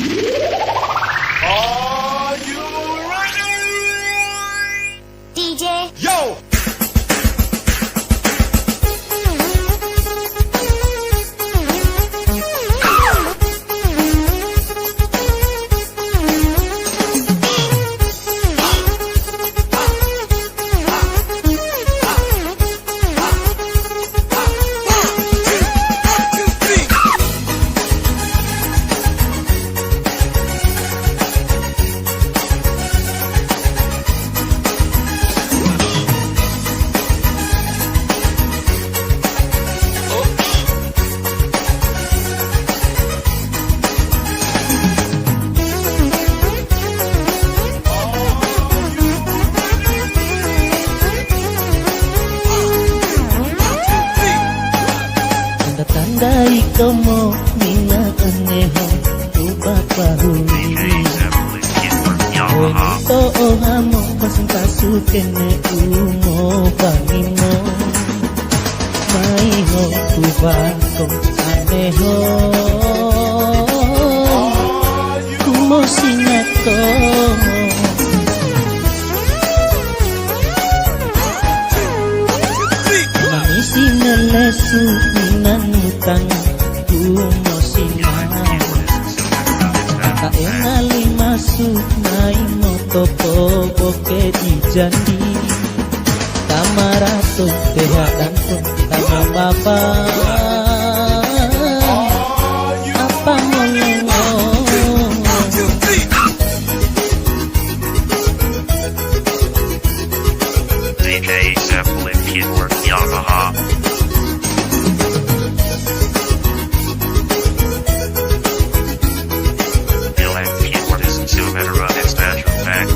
Are you ready? DJ. Yo! Tandai como mina aneho ubah bahuli Oito ohamo pasuntasu kene umo bangino Maiho ubah kong aneho Kumo sinako Sinelesu minanutang kumosinan Kaenali masuk naimo topo boke di jandi Tamarato tehadanto tama baba Apa molengo DJ Zeppelin Kidwork Yamaha. Dylan Kidwork is Silvera and Special Back.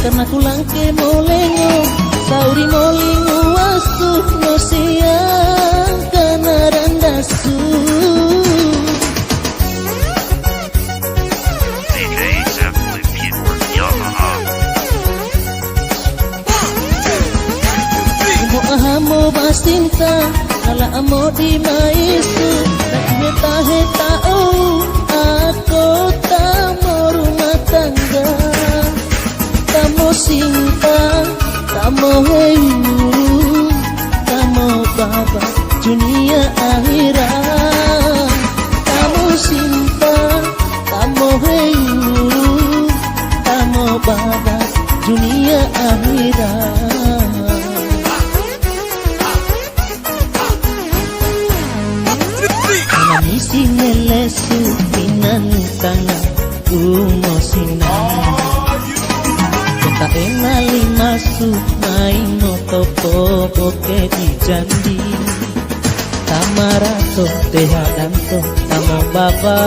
Karena kulang ke molengo Sauri molingo wasu no siang Karena randasu DJ Zeppelin Kidwork Yamaha. Mo ahamo basinta Ala amo di maisu Nakmeta hetao Ako tamo rumah tangga Tamo sinta, tamo heyu, tamo baba, dunia akhirat. Tamo sinta, tamo heyu, tamo baba, dunia akhirat. Nami sinelesu minanutanga kumosinan. Tak enali masuk main topo boke di jandi Tamarato tehadanto tamo baba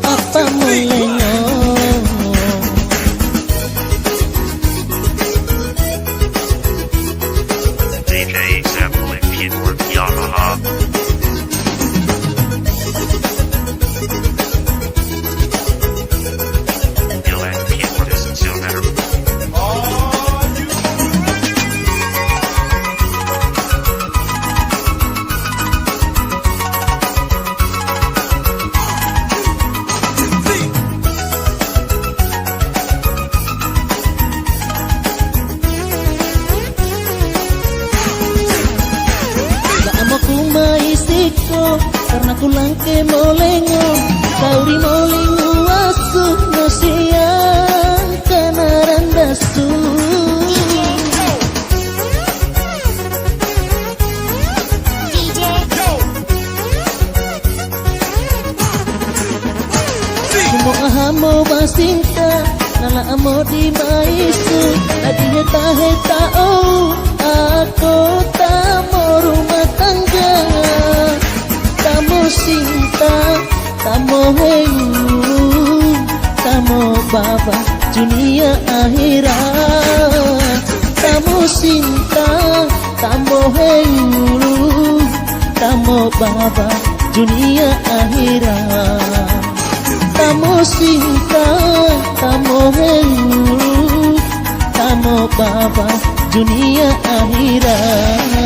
Apa molengo DJ Zeppelin Kidwork Yamaha. Karena kulang ke molengo Sauri molingo wasu no siang Karena randasu DJ. Kumo ahamo basinta Nala amo di maisu Adinya tahe tao Ako tamo rumah tangga Tamo sinta, tamo heyu, tamo baba, dunia akhirat. Tamo sinta, baba dunia akhirat. Tamo cinta, tamo helu, tamo baba dunia akhirat.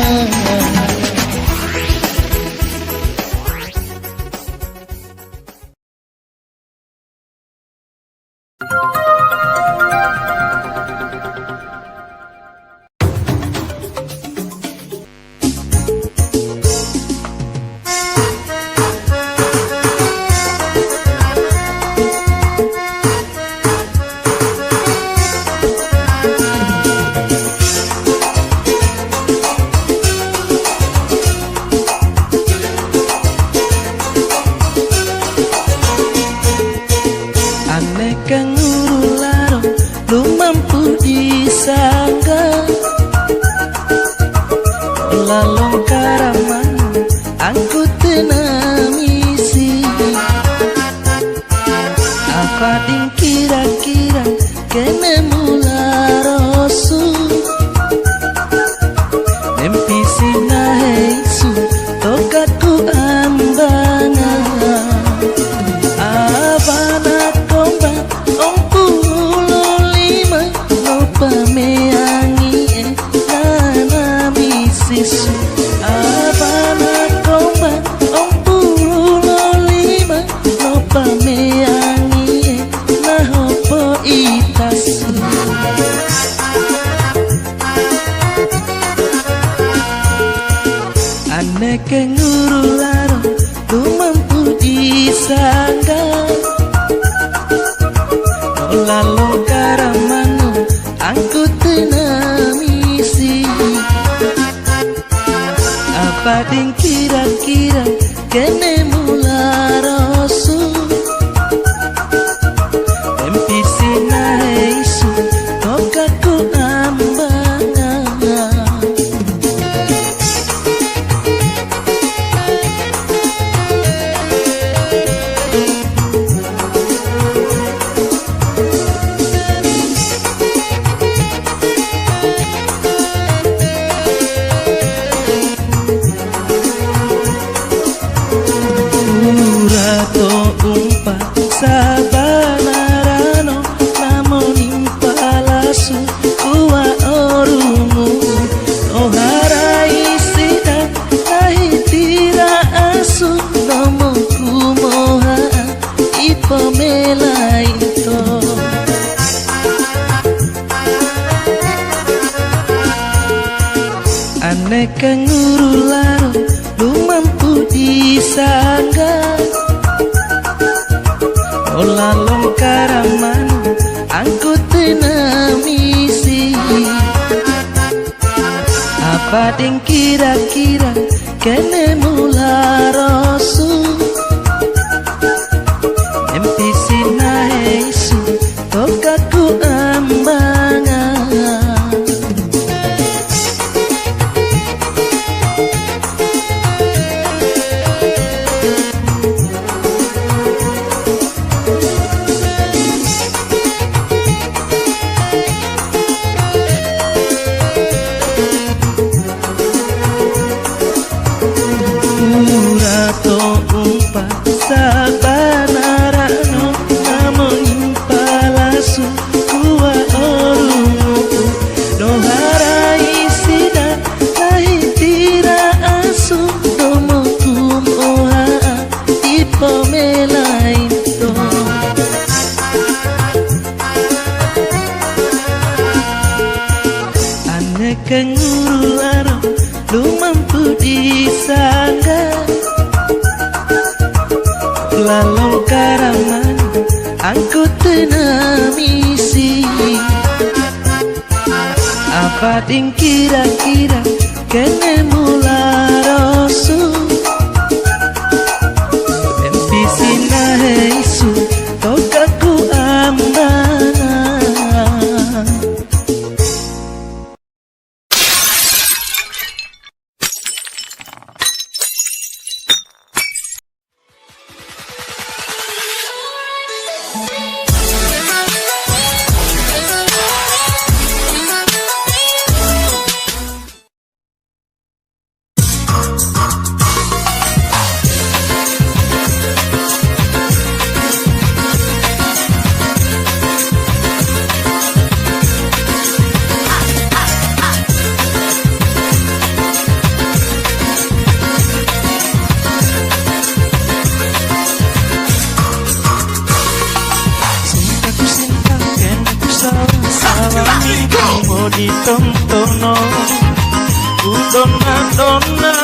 Donna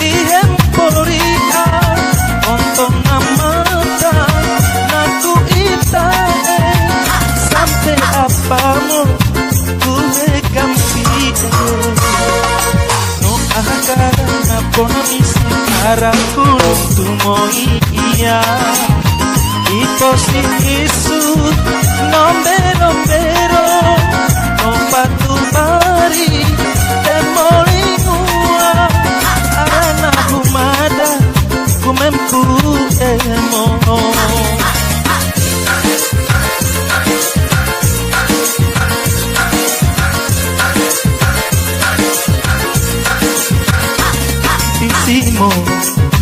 ihemporia Ontong namata Naku itae Sampai apamu Kue gampi No akara Napona misi Araku Tumo iya Ito si isu Nombero No patu bari Temolingua Arana humada Kumempu emo Tisimo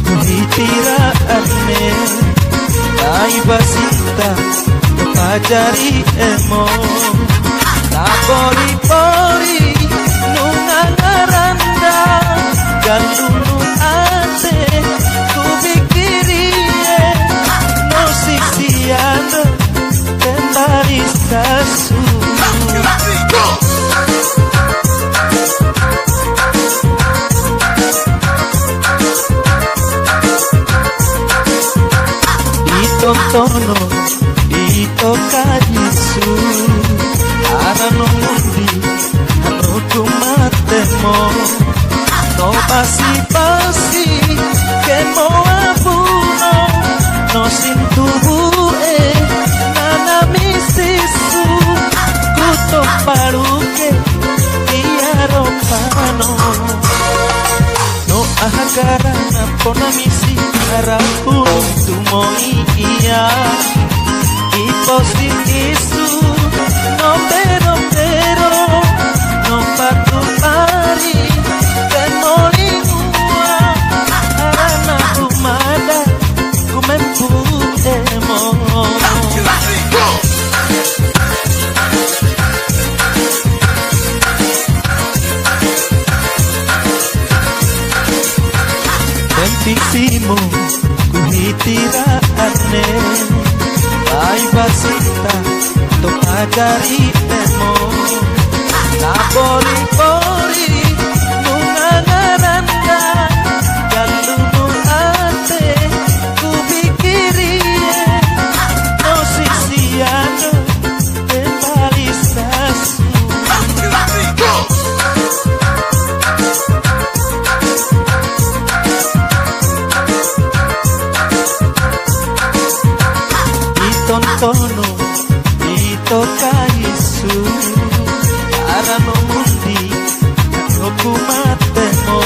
Kuhitira ane Dai basita Pajari emo Napori-pori Nungangaranda Galunu ate Kubikirie No sisiando Tembari sasu Itontono Itokajisu Arano mundi Ano kumatemo No pasi-pasi Kemo abuno No sintubue Nana misisu Kuto paruke Iaropano No ahagara Napona misi Harapu Tumoi iya Ipositisu Nombero No patu pari Temolingua Arana humada Kumempu emo Bentisimo Kuhitira ane Ay basita Topagari emo Napori-pori Nungangaranda Galunu ate Kubikirie No sisiano Tembali sasu Itontono Itokaisu Arano mundi No kumatemo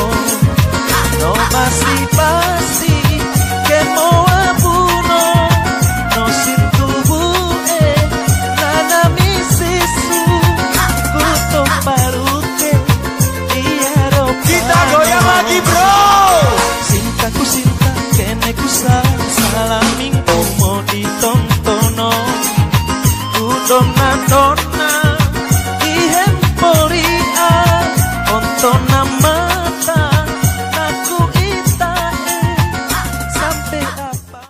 No pasi-pasi Kemo abuno No sintubue Nana misisu Kuto paruke Iaropano Kita goyang lagi bro. Cintaku cinta Kene kusang Salaming kumo ditontono Donna ihemporia Ontona mata Naku itae Sampai apa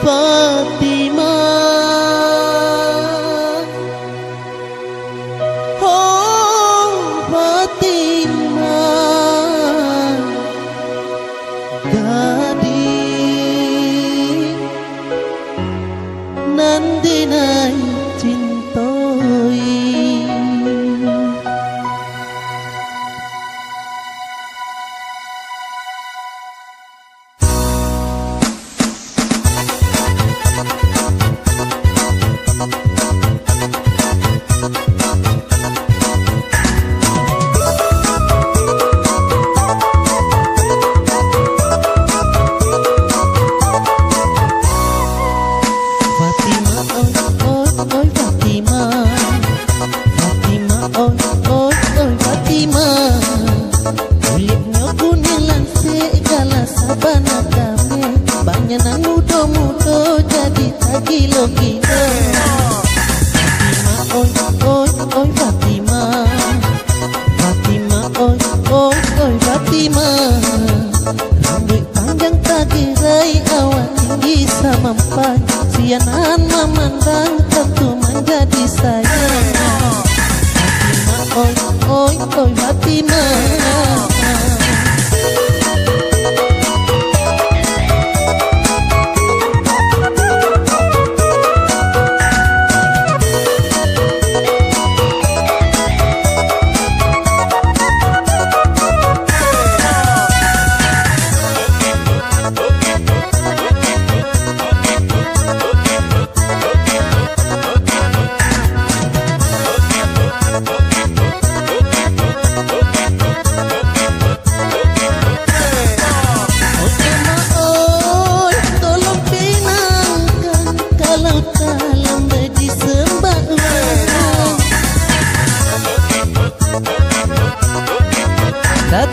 Fatimah, oh Fatimah, gadis nan dinai cintoi. Sianan memandang tentu menjadi sayang. Fatimah, oi Fatimah.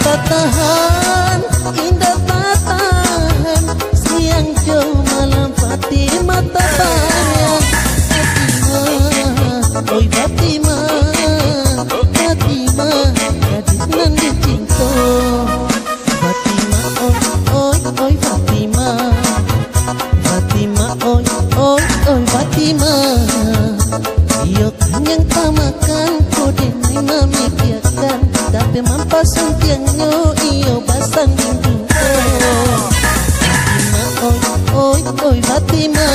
Tak tahan, indah tak tahan, siang jauh malam Fatimah tak bayang. Fatimah, oi Fatimah, Fatimah, gadis nan dicinta. Fatimah, oi Fatimah, Fatimah, oi Fatimah. Iyo kanyang tamakan, kode nai memikirkan, tapi mampasang tiangnya iyo basang rindu. Fatimah, oi Fatimah.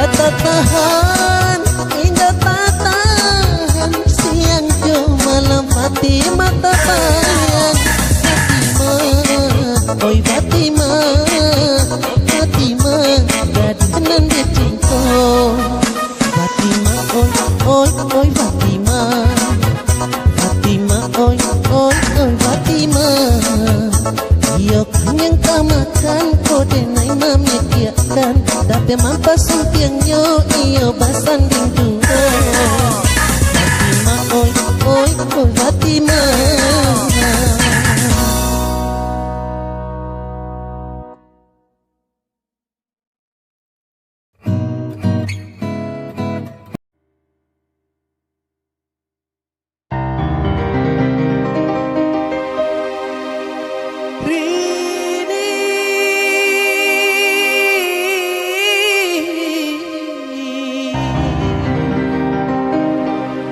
Tak tahan, indah tak tahan, siang jauh malam Fatimah tak bayang. Fatimah, oi Fatimah, Fatimah, gadis nan dicinta. Fatimah, oi Fatimah, Fatimah, oi Fatimah. Iyo kanyang tamakan, kode nai memikirkan, tapi mampasang tiangnya iyo basang rindu. Fatimah, oi Fatimah.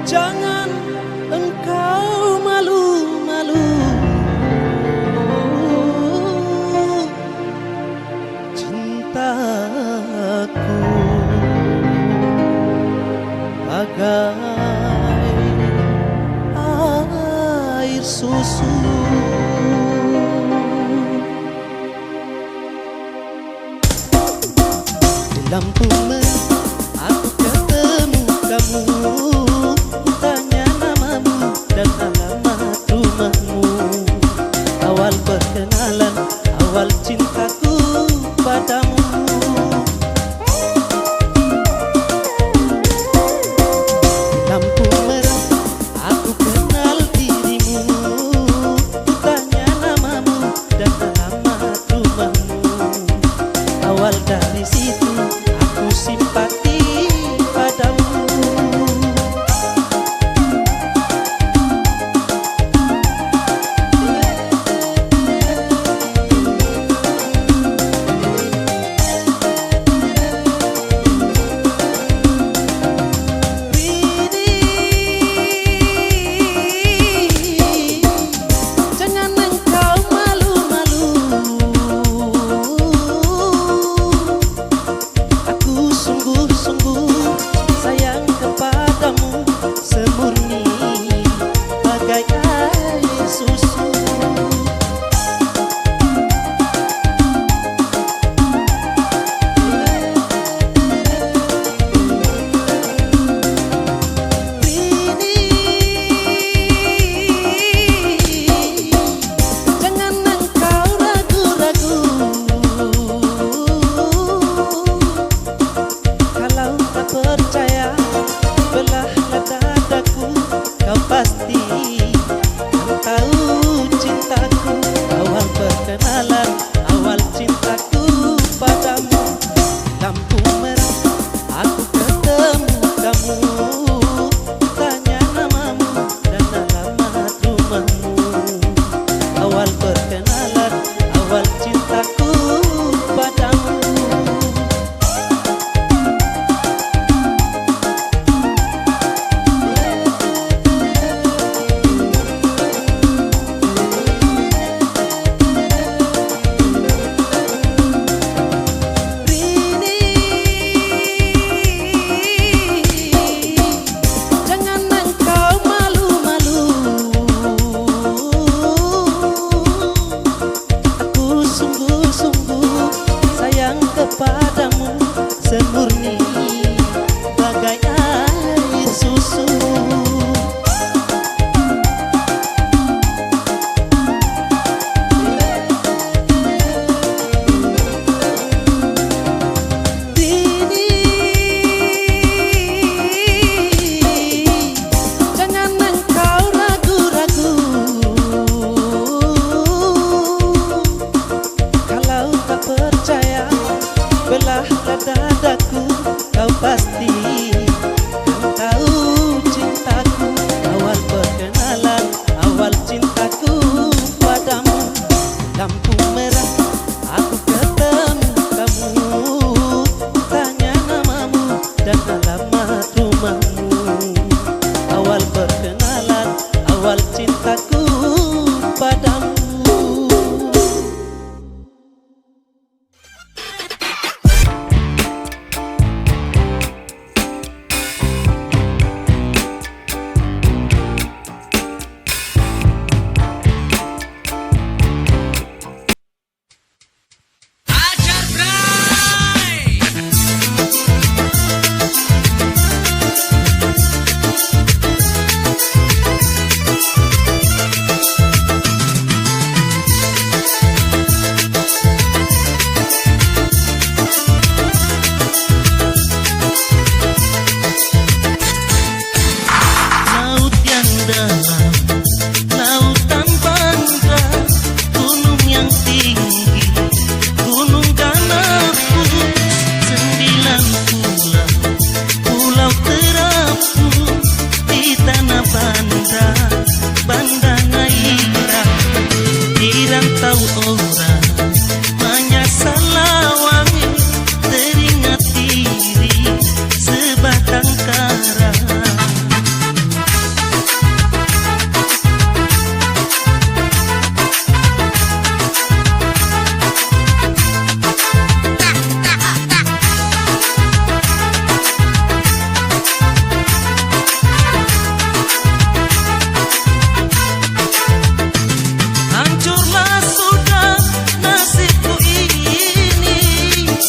Jangan engkau malu-malu, cintaku bagai air susu. lampu merah aku ketemu kamu, tanya namamu dan alamat rumahmu. Awal perkenalan, awal cintaku padamu. Lampu merah aku kenal dirimu, tanya namamu dan alamat rumahmu. Awal dari situ aku simpati padamu. Jangan engkau malu-malu, aku sungguh-sungguh sayang kepadamu, semurni bagai air susu. Jangan engkau ragu-ragu, kalau tak percaya belahlah dadaku, kau pasti kan tahu cintaku. Awal perkenalan, awal cintaku padamu. Lampu merah aku ketemu kamu, tanya namamu dan alamat rumahmu. Awal perkenalan, awal cintaku padamu. Jangan engkau malu-malu, aku sungguh-sungguh sayang kepadamu, semurni bagai air susu. Jangan engkau ragu-ragu, kalau tak percaya belahlah dadaku,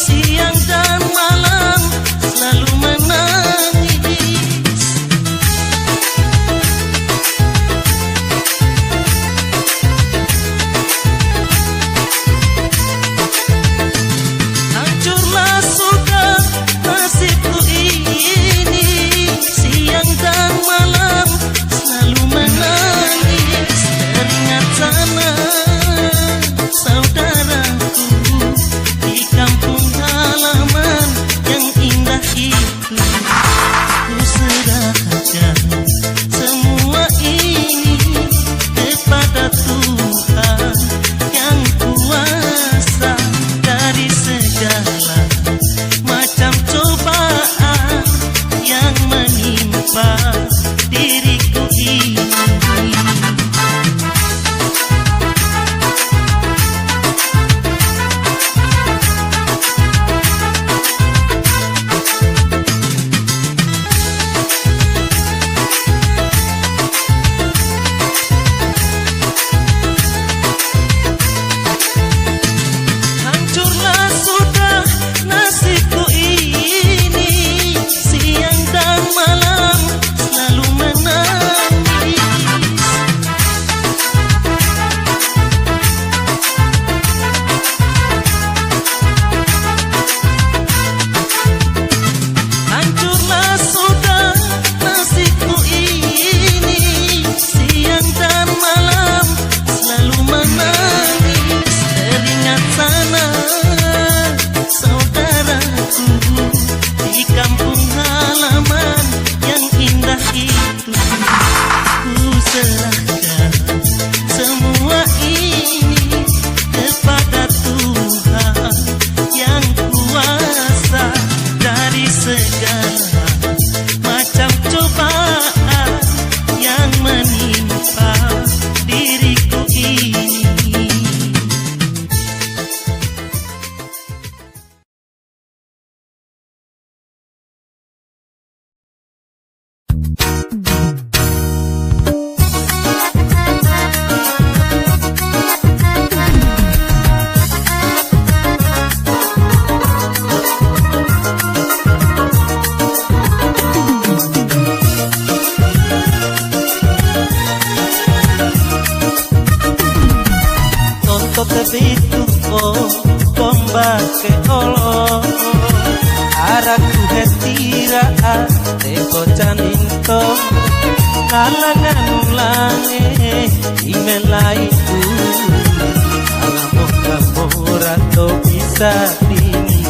siang dan malam selalu menangis. Hancurlah sudah nasibku ini, siang dan malam selalu menangis. Teringat sana saudaraku di kampung halaman yang indah itu. Ku serahkan semua ini kepada Tuhan yang kuasa. Dari segala macam cobaan yang menimpa diriku ini, hancurlah sudah nasibku ini, siang dan malam selalu menangis. Hancurlah sudah nasibku ini, siang dan malam selalu menangis. Teringat sana saudaraku di kampung halaman yang indah itu. Ku serahkan semua ini kepada Tuhan yang kuasa. Dari segala macam cobaan yang menimpa diriku ini. Tonto tebitu combate olo araku hetira te cochaninto kalangan ulange imelaiku alamo kapora to bisa dini.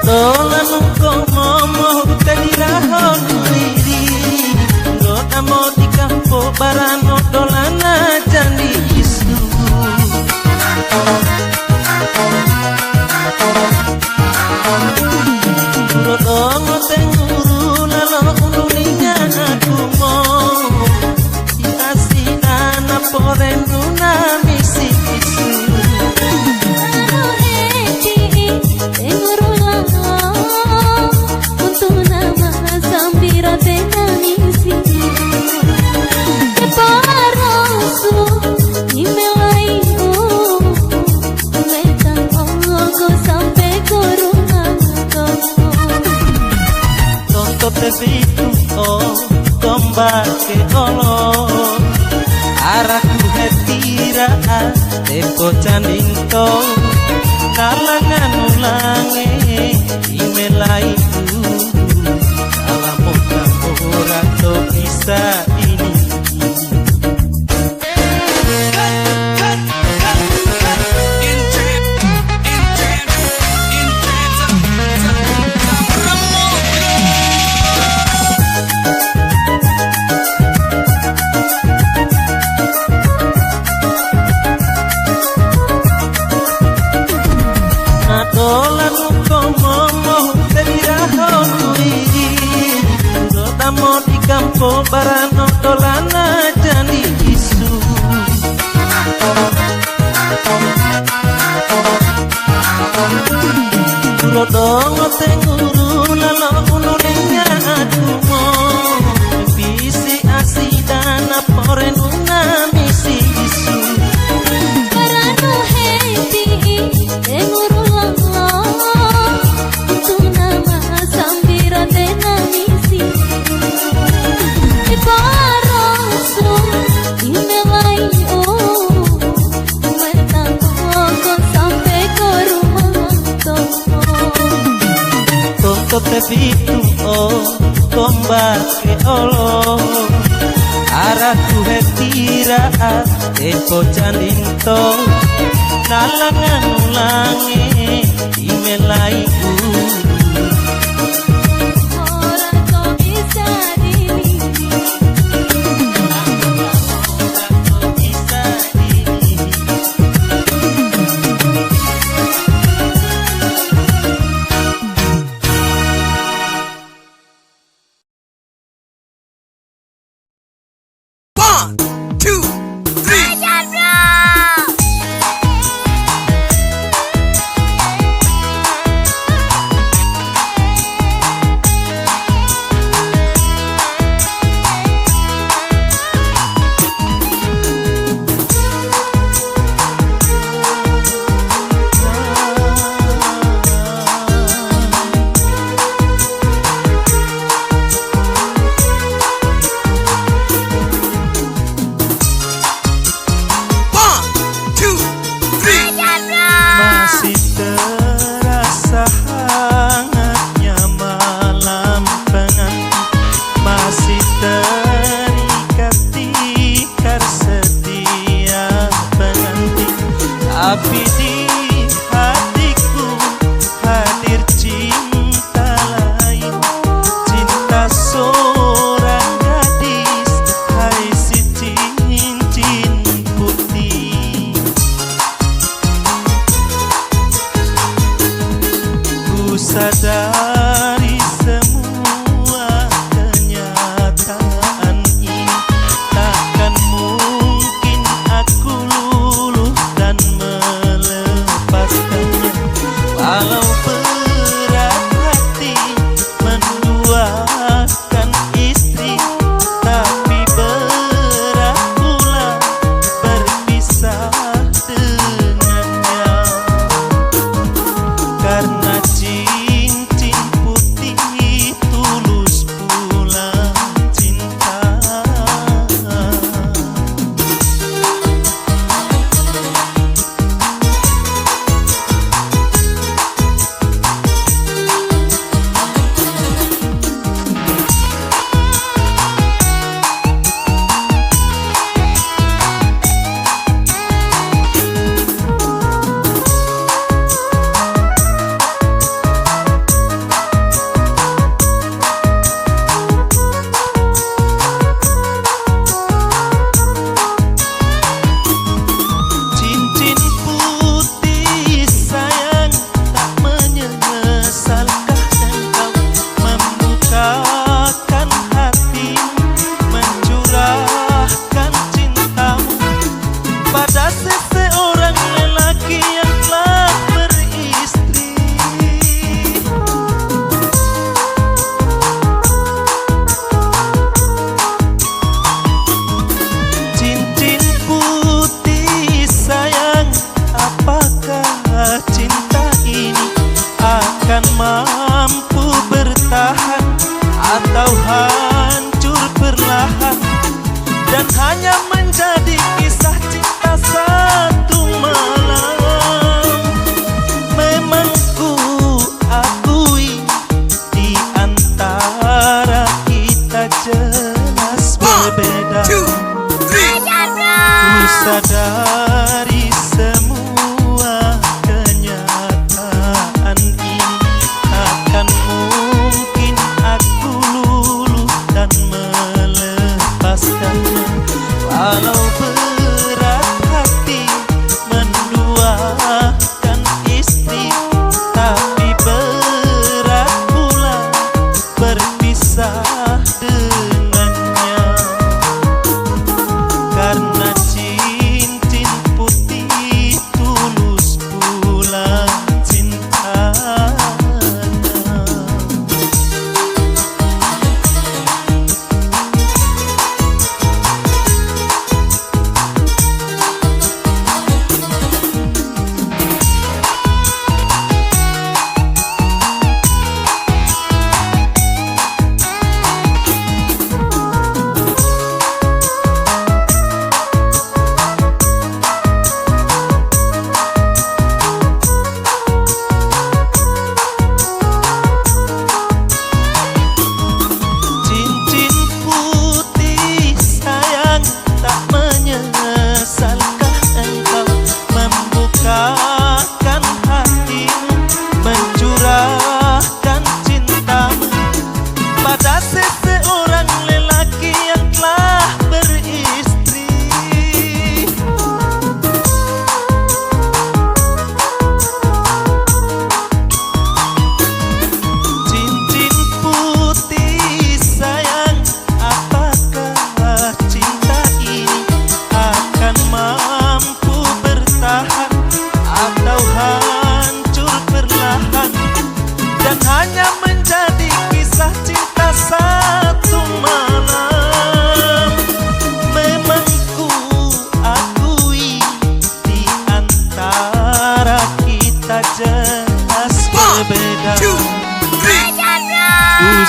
Dolan ko momo tenirahon diri Nota mo di kampo barano dolana jani isu Rodongo tenguru lalo unulinya aku mo Itasi ana porenu na misi isu Te vitu combate olo araku hetira te cochaninto kalangan ulange imelaiku alamo kapora to bisa ini. barano dolana jani isu. Rodongo tenguru lalo unulinya adumo bisi asidana pore nuna misi isu. Barano henti tenguru lalo tuna masambira tena misi. Ibarosu imelayo mertanggo sampai ke rumah Tonto te vitu o combate olo Araku hetira e pocaninto Nalangan ulangi imelaiku orang kau bisa dimiliki. bisa ini. One, two, three. One, two, three. Masih terasa hangatnya malam pengantin Masih terikat tikar setiap pengantin Tapi di hatiku hadir cinta lain Cinta seorang gadis Hai si cincin putih Ku sadari semua kenyataan ini Takkan mungkin aku luluh dan melepaskannya Walau berat hati menduakan istri Tapi berat pula berpisah dengannya Karena cincin putih tulus pula cinta Cincin putih sayang tak menyesalkah engkau membukakan hatimu mencurahkan cintamu pada seseorang lelaki yang telah beristri Cincin putih sayang apakah cinta ini akan mampu bertahan atau hancur perlahan dan hanya menjadi kisah cinta satu malam memang ku akui di antara kita jelas berbeda Two, three. Ku sadari semua kenyataan ini Takkan mungkin aku luluh dan melepaskannya Walau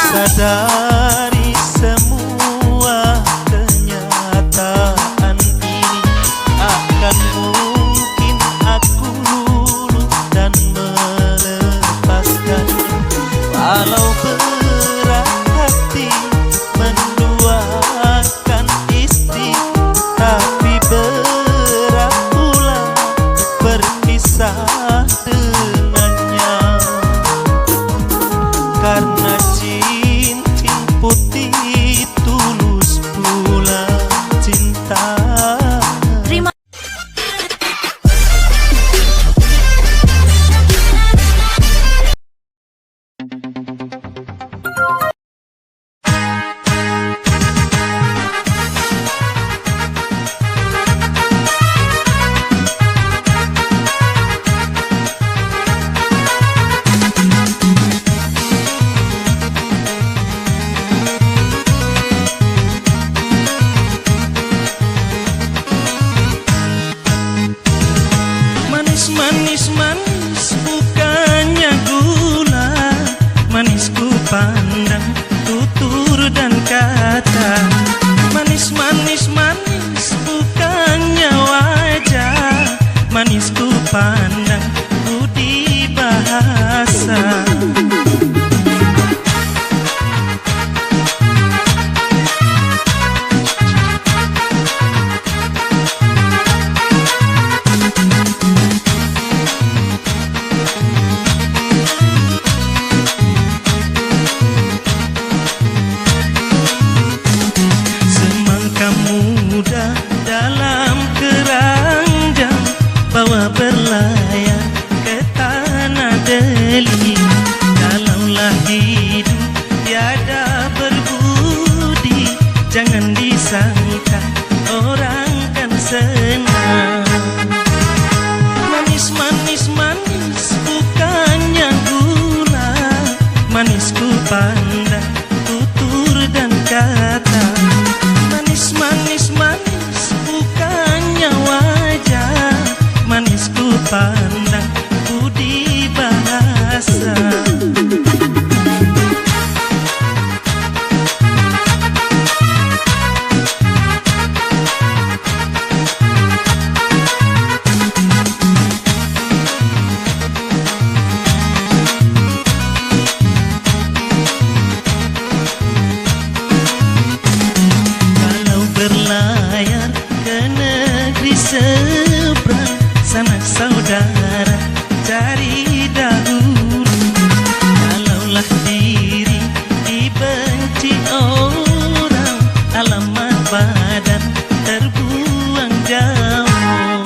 sadari semua kenyataan ini akan mungkin aku luluh dan melepaskannya. Walau berat hati menduakan istri, tapi berat pula berpisah dengannya. Karena cincin putih tulus pula cinta. Manis-manis bukannya gula, manis ku pandang tutur dan kata. Manis-manis bukannya wajah, manis ku pandang budi bahasa. Muda dalam keranjang, bawa berlayar ke tanah Delhi. Kalaulah hidup tiada berbudi, jangan disangka orang kan senang. Manis bukannya gula, manis ku pandang tutur dan kata. Manis bukannya wajah, manis ku pandang budi bahasa. Berlayar ke negeri seberang, sanak saudara cari dahulu. Kalaulah diri dibenci orang, alamat badan terbuang jauh.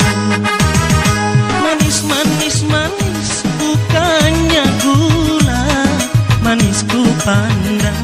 Manis bukannya gula, manis ku pandang